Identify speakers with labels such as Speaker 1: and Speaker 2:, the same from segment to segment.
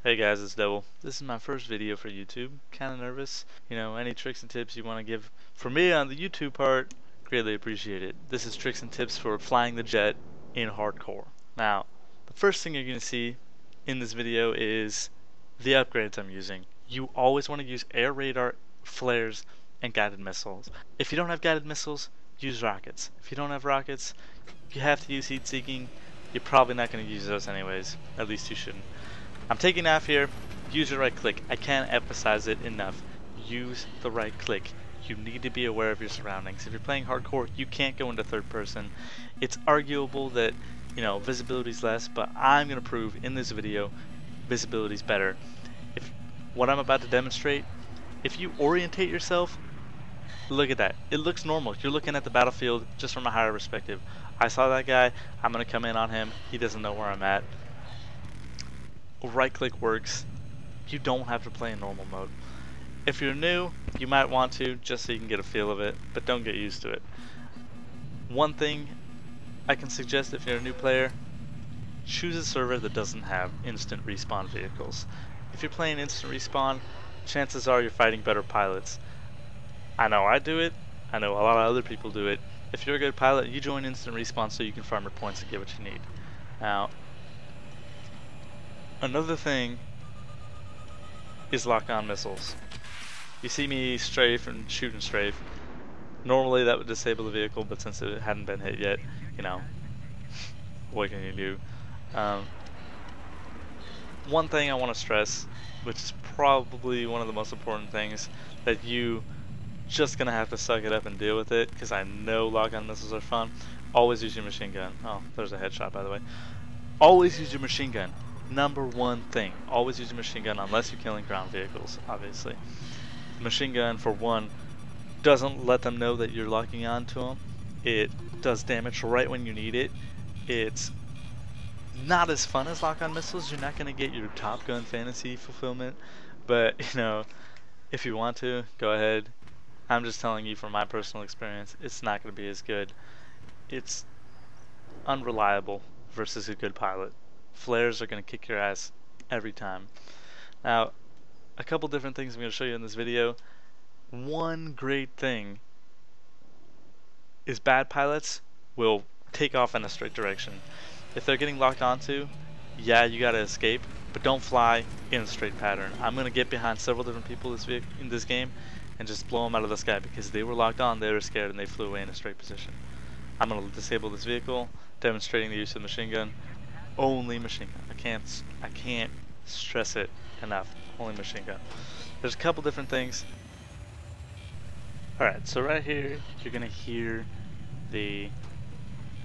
Speaker 1: Hey guys, it's Devil. This is my first video for YouTube. Kinda nervous. Any tricks and tips you want to give for me on the YouTube part, greatly appreciate it. This is tricks and tips for flying the jet in hardcore. Now, the first thing you're going to see in this video is the upgrades I'm using. You always want to use air radar, flares, and guided missiles. If you don't have guided missiles, use rockets. If you don't have rockets, you have to use heat seeking. You're probably not going to use those anyways. At least you shouldn't. I'm taking off here. Use your right click. I can't emphasize it enough. Use the right click. You need to be aware of your surroundings. If you're playing hardcore, you can't go into third person. It's arguable that, visibility is less, but I'm going to prove in this video visibility is better. If what I'm about to demonstrate, if you orientate yourself, look at that. It looks normal. You're looking at the battlefield just from a higher perspective. I saw that guy. I'm going to come in on him. He doesn't know where I'm at. Right click works. You don't have to play in normal mode. If you're new, you might want to just so you can get a feel of it, but don't get used to it. One thing I can suggest if you're a new player, choose a server that doesn't have instant respawn vehicles. If you're playing instant respawn, chances are you're fighting better pilots. I know I do it. I know a lot of other people do it. If you're a good pilot, you join instant respawn so you can farm your points and get what you need. Now, another thing is lock-on missiles. You see me strafe and shoot and strafe. Normally that would disable the vehicle, but since it hadn't been hit yet, what can you do? One thing I want to stress, which is probably one of the most important things, that you just gonna have to suck it up and deal with it, because I know lock-on missiles are fun. Always use your machine gun. Oh, there's a headshot by the way. Always use your machine gun. Number one thing, always use a machine gun unless you're killing ground vehicles, obviously. The machine gun, for one, doesn't let them know that you're locking on to them. It does damage right when you need it. It's not as fun as lock-on missiles. You're not going to get your Top Gun fantasy fulfillment, but if you want to, go ahead. I'm just telling you from my personal experience, it's not going to be as good. It's unreliable versus a good pilot. Flares are going to kick your ass every time. Now, a couple different things I'm going to show you in this video. One great thing is bad pilots will take off in a straight direction. If they're getting locked onto, yeah, you got to escape, but don't fly in a straight pattern. I'm going to get behind several different people in this game and just blow them out of the sky because they were locked on, they were scared, and they flew away in a straight position. I'm going to disable this vehicle, demonstrating the use of the machine gun. Only machine gun. I can't stress it enough. Only machine gun. There's a couple different things. Alright, so right here you're gonna hear the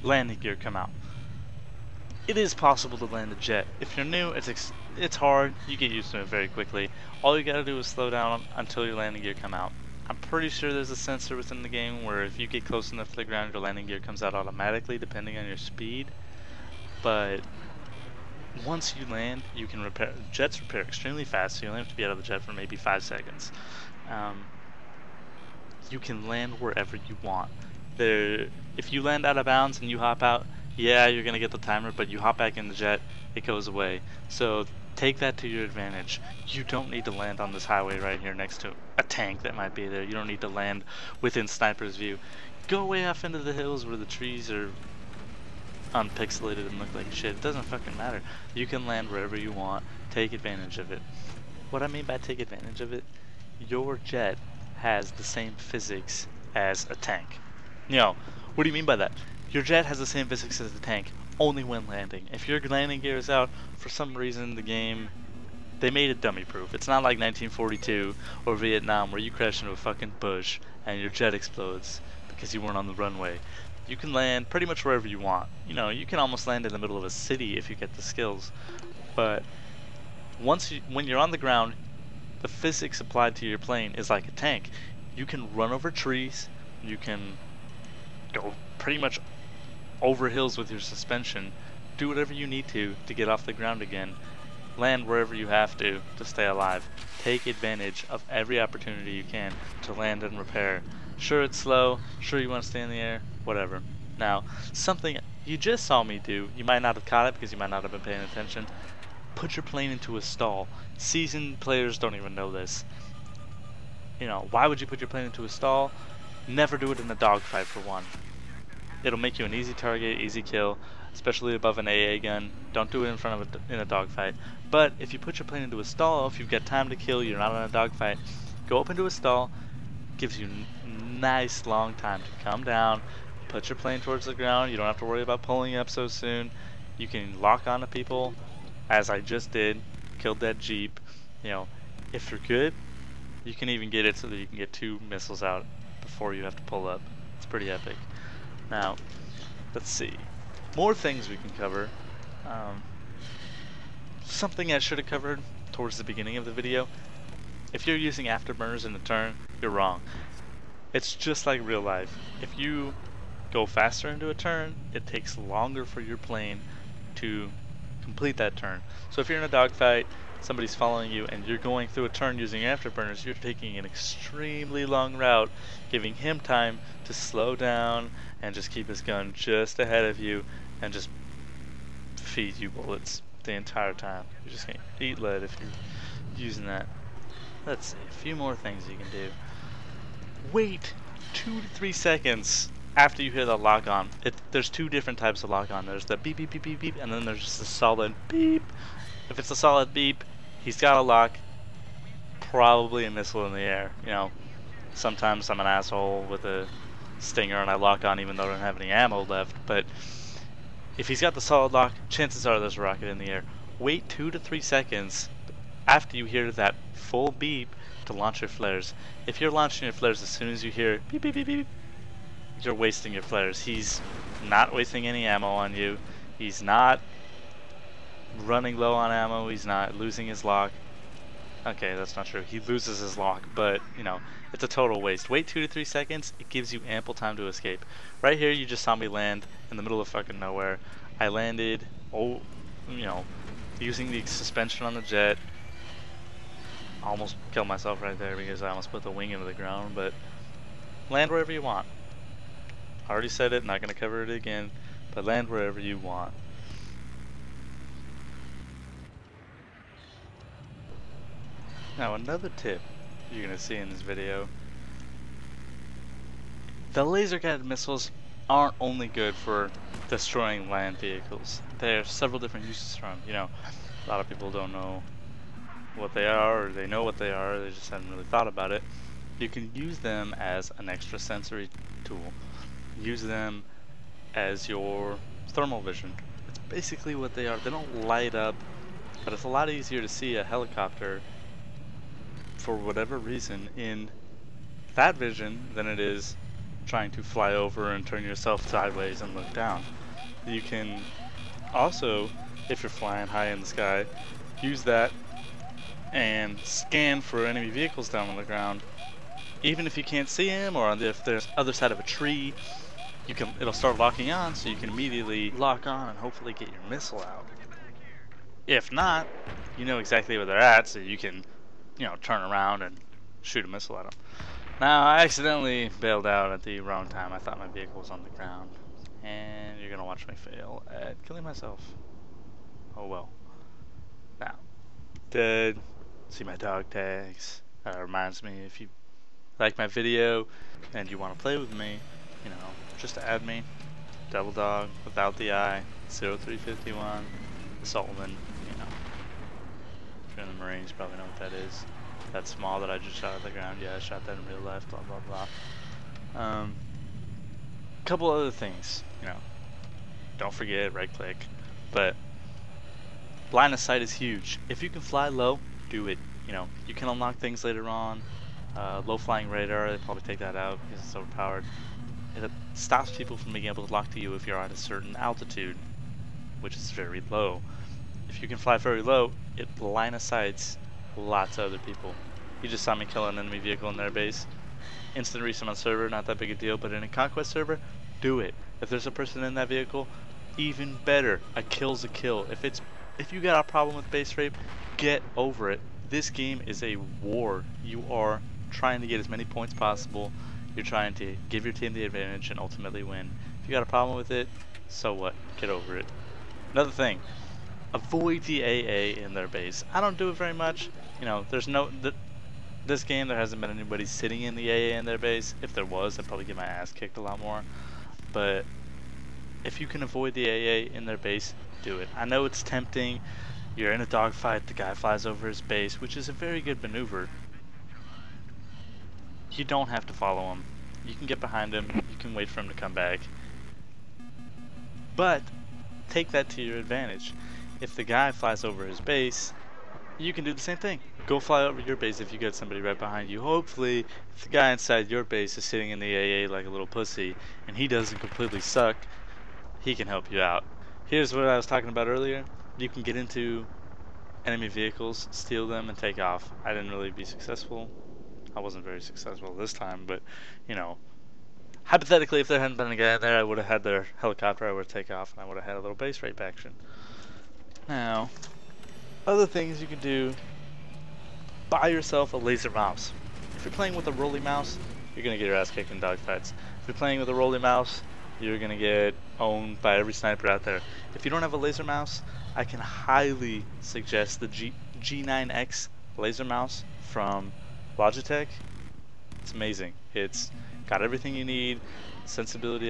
Speaker 1: landing gear come out. It is possible to land a jet. If you're new, it's hard. You get used to it very quickly. All you gotta do is slow down until your landing gear come out. I'm pretty sure there's a sensor within the game where if you get close enough to the ground, your landing gear comes out automatically depending on your speed. But once you land, you can repair. Jets repair extremely fast, so you only have to be out of the jet for maybe 5 seconds. You can land wherever you want. If you land out of bounds and you hop out, yeah, you're gonna get the timer, but you hop back in the jet, it goes away. So take that to your advantage. You don't need to land on this highway right here next to a tank that might be there. You don't need to land within sniper's view. Go way off into the hills where the trees are unpixelated and look like shit. It doesn't fucking matter. You can land wherever you want. Take advantage of it. What I mean by take advantage of it, your jet has the same physics as a tank. What do you mean by that? Your jet has the same physics as the tank, only when landing. If your landing gear is out, for some reason the game, they made it dummy proof. It's not like 1942 or Vietnam where you crash into a fucking bush and your jet explodes because you weren't on the runway. You can land pretty much wherever you want. You can almost land in the middle of a city if you get the skills. But when you're on the ground, the physics applied to your plane is like a tank. You can run over trees. You can go pretty much over hills with your suspension. Do whatever you need to get off the ground again. Land wherever you have to stay alive. Take advantage of every opportunity you can to land and repair. Sure, it's slow. Sure, you want to stay in the air. Whatever. Now, something you just saw me do, you might not have caught it because you might not have been paying attention. put your plane into a stall. Seasoned players don't even know this. You know, why would you put your plane into a stall? Never do it in a dogfight for one. It'll make you an easy target, easy kill, especially above an AA gun. Don't do it in front of in a dogfight. But if you put your plane into a stall, if you've got time to kill, you're not in a dogfight, go up into a stall. Gives you nice long time to come down, put your plane towards the ground. You don't have to worry about pulling up so soon. You can lock onto people, as I just did, killed that Jeep. You know, if you're good, you can even get it so that you can get 2 missiles out before you have to pull up. It's pretty epic. Now, let's see. More things we can cover. Something I should have covered towards the beginning of the video. If you're using afterburners in a turn, you're wrong. It's just like real life. If you go faster into a turn, it takes longer for your plane to complete that turn. So if you're in a dogfight, somebody's following you, and you're going through a turn using afterburners, you're taking an extremely long route, giving him time to slow down and just keep his gun just ahead of you and just feed you bullets the entire time. You're just gonna eat lead if you're using that. Let's see, a few more things you can do. Wait 2 to 3 seconds after you hear the lock on. There's 2 different types of lock on. There's the beep beep beep beep beep, and then there's just a solid beep. If it's a solid beep, he's got a lock, probably a missile in the air. You know, sometimes I'm an asshole with a stinger and I lock on even though I don't have any ammo left, but if he's got the solid lock, chances are there's a rocket in the air. Wait 2 to 3 seconds after you hear that full beep to launch your flares. If you're launching your flares as soon as you hear beep beep beep beep, you're wasting your flares. He's not wasting any ammo on you. He's not running low on ammo. He's not losing his lock. Okay, that's not true. He loses his lock, but you know, it's a total waste. Wait 2 to 3 seconds. It gives you ample time to escape. Right here, you just saw me land in the middle of fucking nowhere. I landed, you know, using the suspension on the jet. Almost killed myself right there because I almost put the wing into the ground, but land wherever you want. I already said it, not going to cover it again, but land wherever you want. Now another tip you're going to see in this video. The laser guided missiles aren't only good for destroying land vehicles. There are several different uses for them. You know, a lot of people don't know what they are, or they know what they are, they just haven't really thought about it. You can use them as an extra sensory tool. Use them as your thermal vision. It's basically what they are. They don't light up, but it's a lot easier to see a helicopter for whatever reason in that vision than it is trying to fly over and turn yourself sideways and look down. You can also, if you're flying high in the sky, use that and scan for enemy vehicles down on the ground. Even if you can't see them, or if there's other side of a tree, it'll start locking on, so you can immediately lock on and hopefully get your missile out. If not, you know exactly where they're at, so you can, you know, turn around and shoot a missile at them. Now, I accidentally bailed out at the wrong time. I thought my vehicle was on the ground, and you're gonna watch me fail at killing myself. Oh well. Now, dead. See my dog tags. Reminds me, if you like my video and you want to play with me, you know, just add me. Double dog without the I, 0351, Saltman. You know, if you're in the Marines, you probably know what that is. That small that I just shot at the ground. Yeah, I shot that in real life. Blah blah blah. Couple other things. You know, don't forget right click. But line of sight is huge. If you can fly low, do it. You know, you can unlock things later on. Low flying radar, they probably take that out because it's overpowered. It stops people from being able to lock to you if you're at a certain altitude, which is very low. If you can fly very low, it line of sights lots of other people. You just saw me kill an enemy vehicle in their base. Instant respawn on server, not that big a deal, but in a conquest server, do it. If there's a person in that vehicle, even better. A kill's a kill. If you got a problem with base rape, get over it. This game is a war. You are trying to get as many points possible. You're trying to give your team the advantage and ultimately win. If you got a problem with it, so what? Get over it. Another thing, avoid the AA in their base. I don't do it very much. You know, this game there hasn't been anybody sitting in the AA in their base. If there was, I'd probably get my ass kicked a lot more. But if you can avoid the AA in their base, do it. I know it's tempting. You're in a dogfight, the guy flies over his base, which is a very good maneuver. You don't have to follow him. You can get behind him, you can wait for him to come back. But take that to your advantage. If the guy flies over his base, you can do the same thing. Go fly over your base if you get somebody right behind you. Hopefully, if the guy inside your base is sitting in the AA like a little pussy, and he doesn't completely suck, he can help you out. Here's what I was talking about earlier. You can get into enemy vehicles, steal them, and take off. I didn't really be successful. I wasn't very successful this time, but, you know, hypothetically, if there hadn't been a guy in there, I would have had their helicopter, I would have taken off, and I would have had a little base rape action. Now, other things you can do, buy yourself a laser mouse. If you're playing with a rolly mouse, you're going to get your ass kicked in dogfights. If you're playing with a rolly mouse, you're going to get owned by every sniper out there. If you don't have a laser mouse, I can highly suggest the G9X laser mouse from Logitech. It's amazing. It's got everything you need, sensitivity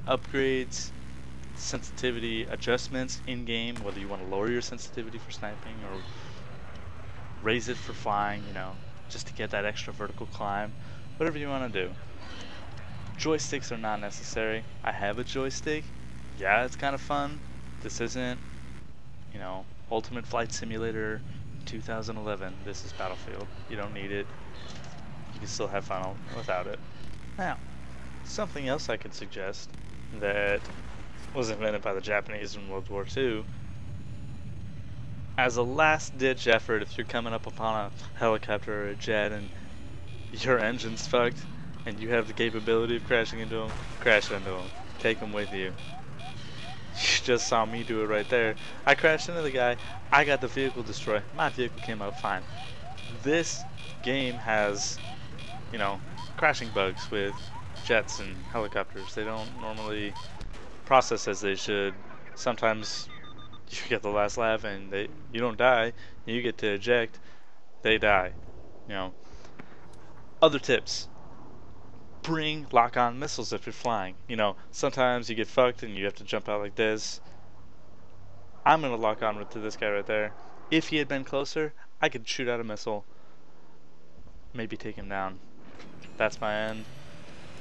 Speaker 1: upgrades, sensitivity adjustments in-game, whether you want to lower your sensitivity for sniping or raise it for flying, you know, just to get that extra vertical climb, whatever you want to do. Joysticks are not necessary. I have a joystick. Yeah, it's kind of fun. This isn't, you know, Ultimate Flight Simulator 2011. This is Battlefield. You don't need it. You can still have fun without it. Now, something else I could suggest that was invented by the Japanese in World War II. As a last-ditch effort, if you're coming up upon a helicopter or a jet and your engine's fucked and you have the capability of crashing into them, crash into them. Take them with you. You just saw me do it right there. I crashed into the guy. I got the vehicle destroyed. My vehicle came out fine. This game has, you know, crashing bugs with jets and helicopters. They don't normally process as they should. Sometimes you get the last laugh and you don't die. You get to eject. They die. You know. Other tips. Bring lock-on missiles if you're flying. You know, sometimes you get fucked and you have to jump out like this. I'm gonna lock on to this guy right there. If he had been closer, I could shoot out a missile, maybe take him down. That's my end.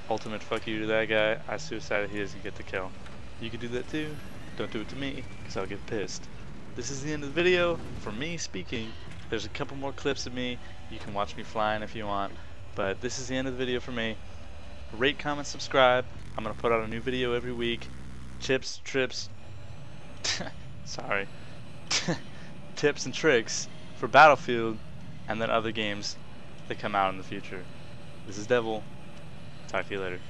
Speaker 1: Ultimate fuck you to that guy. I suicided, he doesn't get the kill. You could do that too. Don't do it to me, because I'll get pissed. This is the end of the video. For me speaking, there's a couple more clips of me. You can watch me flying if you want. But this is the end of the video for me. Rate, comment, subscribe. I'm going to put out a new video every week. Tips, trips, sorry. Tips and tricks for Battlefield and then other games that come out in the future. This is Devil. Talk to you later.